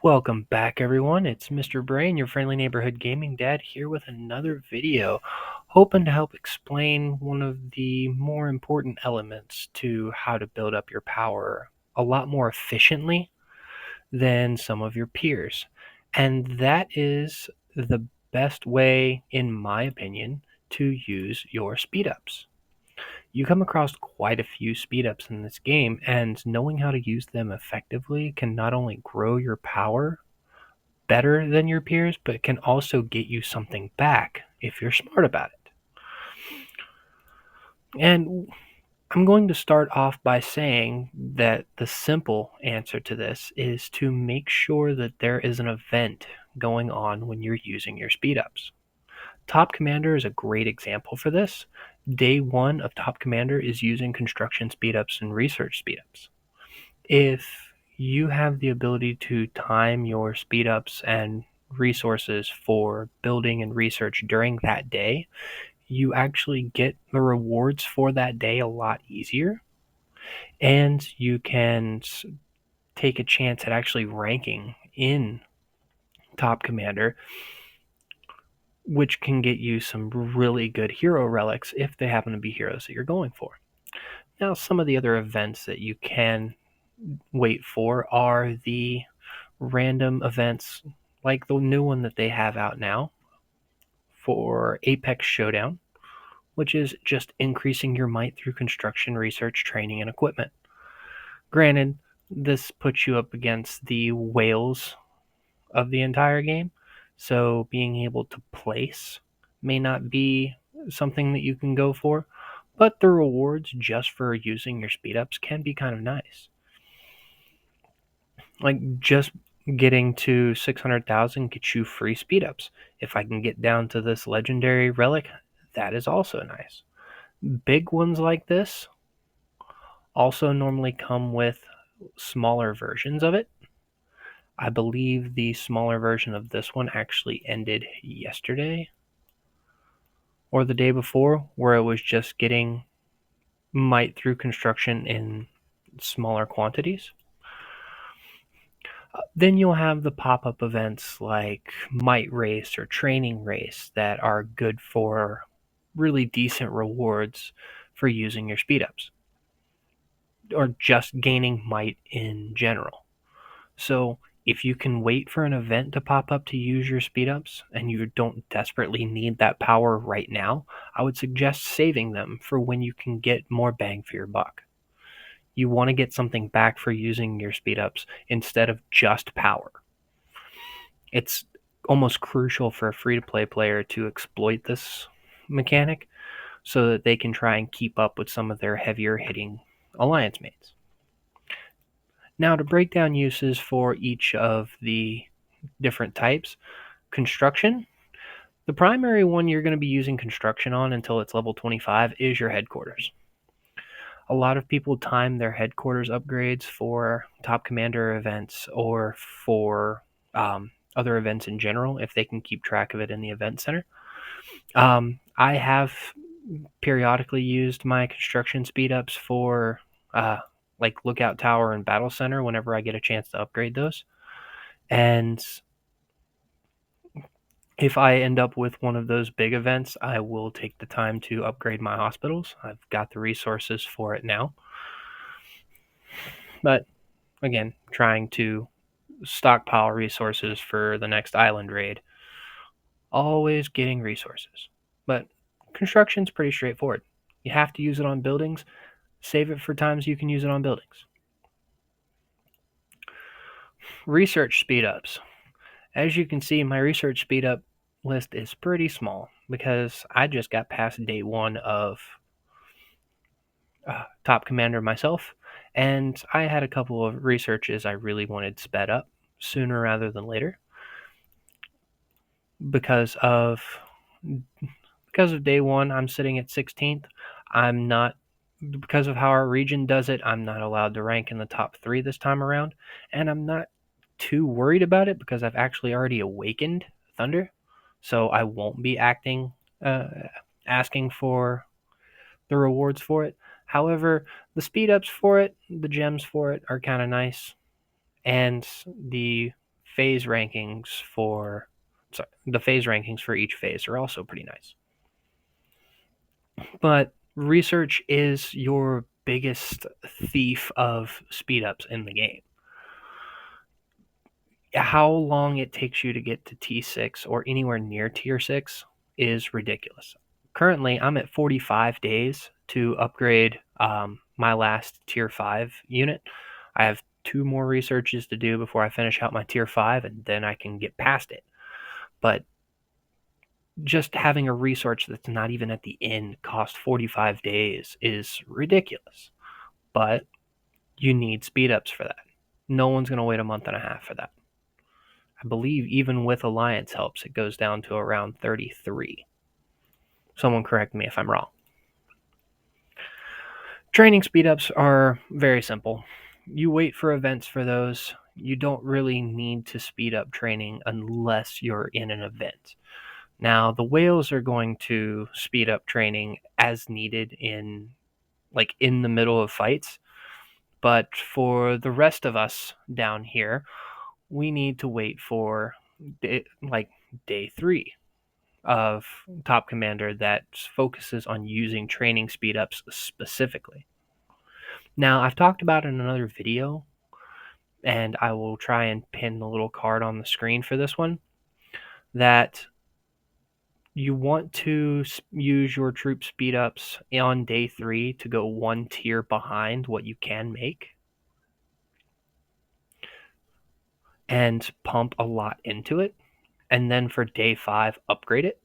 Welcome back, everyone. It's Mr. Brain, your friendly neighborhood gaming dad, here with another video, hoping to help explain one of the more important elements to how to build up your power a lot more efficiently than some of your peers. And that is the best way, in my opinion, to use your speed ups. You come across quite a few speed ups in this game, and knowing how to use them effectively can not only grow your power better than your peers, but can also get you something back if you're smart about it. And I'm going to start off by saying that the simple answer to this is to make sure that there is an event going on when you're using your speed ups. Top Commander is a great example for this. Day one of Top Commander is using construction speedups and research speedups. If you have the ability to time your speedups and resources for building and research during that day, you actually get the rewards for that day a lot easier, and you can take a chance at actually ranking in Top Commander, which can get you some really good hero relics if they happen to be heroes that you're going for. Now, some of the other events that you can wait for are the random events like the new one that they have out now for Apex Showdown, which is just increasing your might through construction, research, training, and equipment. Granted, this puts you up against the whales of the entire game, so being able to place may not be something that you can go for, but the rewards just for using your speed ups can be kind of nice. Like just getting to 600,000 gets you free speed ups. If I can get down to this legendary relic, that is also nice. Big ones like this also normally come with smaller versions of it. I believe the smaller version of this one actually ended yesterday or the day before, where it was just getting might through construction in smaller quantities. Then you'll have the pop-up events like Might Race or Training Race that are good for really decent rewards for using your speedups or just gaining might in general. So if you can wait for an event to pop up to use your speedups and you don't desperately need that power right now, I would suggest saving them for when you can get more bang for your buck. You want to get something back for using your speedups instead of just power. It's almost crucial for a free-to-play player to exploit this mechanic so that they can try and keep up with some of their heavier hitting alliance mates. Now, to break down uses for each of the different types, construction, the primary one you're going to be using construction on until it's level 25 is your headquarters. A lot of people time their headquarters upgrades for top commander events or for other events in general if they can keep track of it in the event center. I have periodically used my construction speed ups for like Lookout Tower and Battle Center whenever I get a chance to upgrade those. And if I end up with one of those big events, I will take the time to upgrade my hospitals. I've got the resources for it now. But again, trying to stockpile resources for the next island raid. Always getting resources. But construction's pretty straightforward. You have to use it on buildings. Save it for times you can use it on buildings. Research speedups. As you can see, my research speedup list is pretty small because I just got past day one of Top Commander myself, and I had a couple of researches I really wanted sped up sooner rather than later because of day one. I'm sitting at 16th. I'm not because of how our region does it. I'm not allowed to rank in the top 3 this time around, and I'm not too worried about it because I've actually already awakened Thunder, so I won't be asking for the rewards for it. However, the speed ups for it, the gems for it are kind of nice, and the the phase rankings for each phase are also pretty nice. But research is your biggest thief of speed ups in the game. How long it takes you to get to T6 or anywhere near tier 6 is ridiculous. Currently, I'm at 45 days to upgrade my last tier 5 unit. I have 2 more researches to do before I finish out my tier 5, and then I can get past it. But just having a research that's not even at the end cost 45 days is ridiculous. But you need speed ups for that. No one's going to wait a month and a half for that. I believe even with Alliance helps, it goes down to around 33. Someone correct me if I'm wrong. Training speedups are very simple. You wait for events for those. You don't really need to speed up training unless you're in an event. Now, the whales are going to speed up training as needed in the middle of fights, but for the rest of us down here, we need to wait for day 3 of Top Commander that focuses on using training speedups specifically. Now, I've talked about it in another video, and I will try and pin the little card on the screen for this one, that you want to use your troop speedups on day 3 to go 1 tier behind what you can make and pump a lot into it, and then for day 5 upgrade it.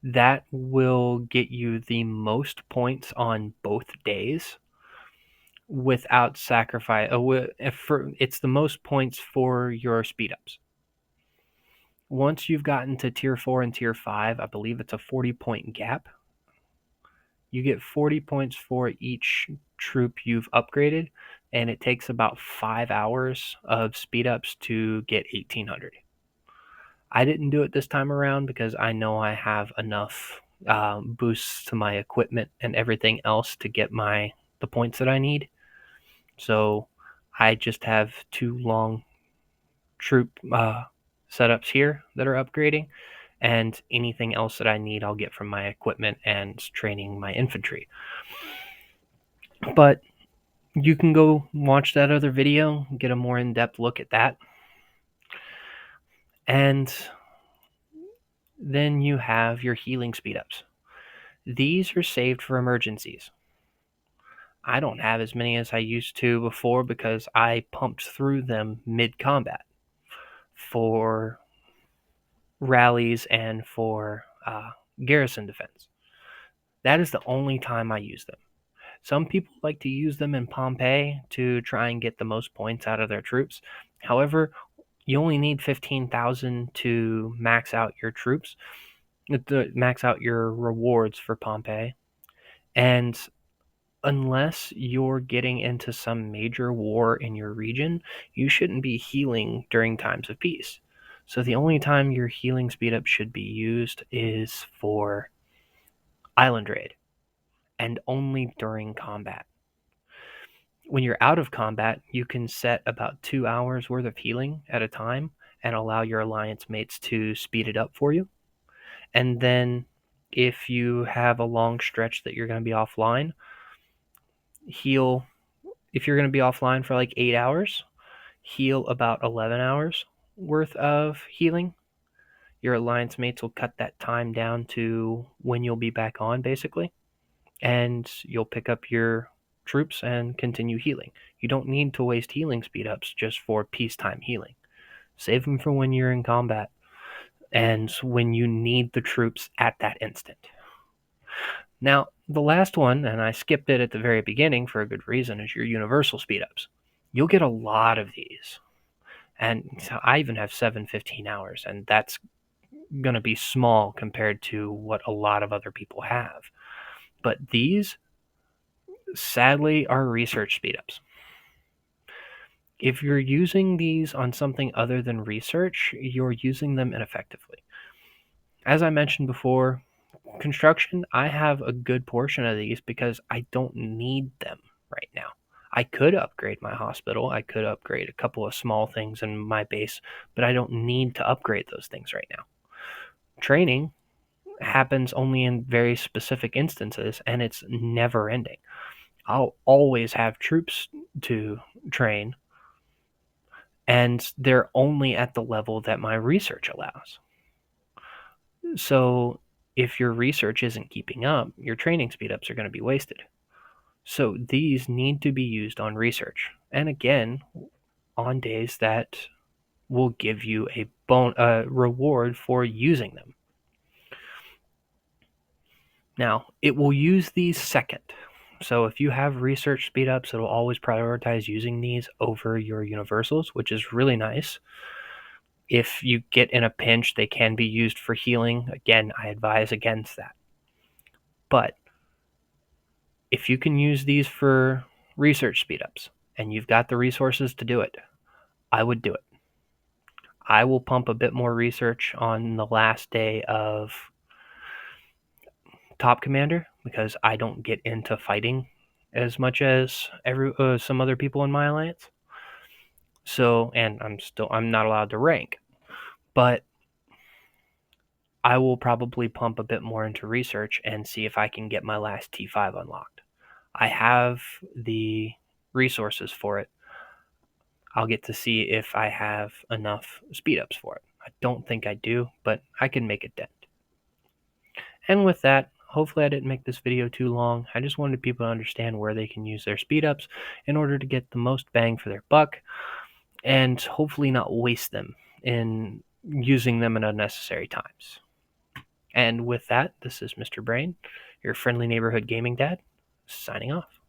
That will get you the most points on both days without sacrifice. It's the most points for your speed ups. Once you've gotten to tier 4 and tier 5, I believe it's a 40-point gap. You get 40 points for each troop you've upgraded, and it takes about 5 hours of speed ups to get 1800. I didn't do it this time around because I know I have enough boosts to my equipment and everything else to get the points that I need. So I just have 2 long troop setups here that are upgrading, and anything else that I need I'll get from my equipment and training my infantry. But you can go watch that other video, get a more in-depth look at that. And then you have your healing speedups. These are saved for emergencies. I don't have as many as I used to before because I pumped through them mid-combat for rallies and for garrison defense. That is the only time I use them. Some people like to use them in Pompeii to try and get the most points out of their troops. However, you only need 15,000 to max out your troops, to max out your rewards for Pompeii. And unless you're getting into some major war in your region, you shouldn't be healing during times of peace. So the only time your healing speedup should be used is for island raid, and only during combat. When you're out of combat, you can set about 2 hours worth of healing at a time and allow your alliance mates to speed it up for you. And then if you have a long stretch that you're going to be offline, heal. If you're going to be offline for like 8 hours, heal about 11 hours worth of healing. Your alliance mates will cut that time down to when you'll be back on, basically. And you'll pick up your troops and continue healing. You don't need to waste healing speedups just for peacetime healing. Save them for when you're in combat and when you need the troops at that instant. Now, the last one, and I skipped it at the very beginning for a good reason, is your universal speedups. You'll get a lot of these. And I even have 715 hours, and that's going to be small compared to what a lot of other people have. But these, sadly, are research speedups. If you're using these on something other than research, you're using them ineffectively. As I mentioned before, construction, I have a good portion of these because I don't need them right now. I could upgrade my hospital. I could upgrade a couple of small things in my base, but I don't need to upgrade those things right now. Training happens only in very specific instances, and it's never ending. I'll always have troops to train, and they're only at the level that my research allows. So if your research isn't keeping up, your training speedups are going to be wasted. So these need to be used on research. And again, on days that will give you a reward for using them. Now, it will use these second. So if you have research speedups, it'll always prioritize using these over your universals, which is really nice. If you get in a pinch, they can be used for healing. Again, I advise against that. But if you can use these for research speedups and you've got the resources to do it, I would do it. I will pump a bit more research on the last day of Top Commander because I don't get into fighting as much as some other people in my alliance. So, and I'm not allowed to rank, but I will probably pump a bit more into research and see if I can get my last T5 unlocked. I have the resources for it. I'll get to see if I have enough speed ups for it. I don't think I do, but I can make a dent. And with that, hopefully I didn't make this video too long. I just wanted people to understand where they can use their speed ups in order to get the most bang for their buck and hopefully not waste them in using them in unnecessary times. And with that, this is Mr. Brain, your friendly neighborhood gaming dad, signing off.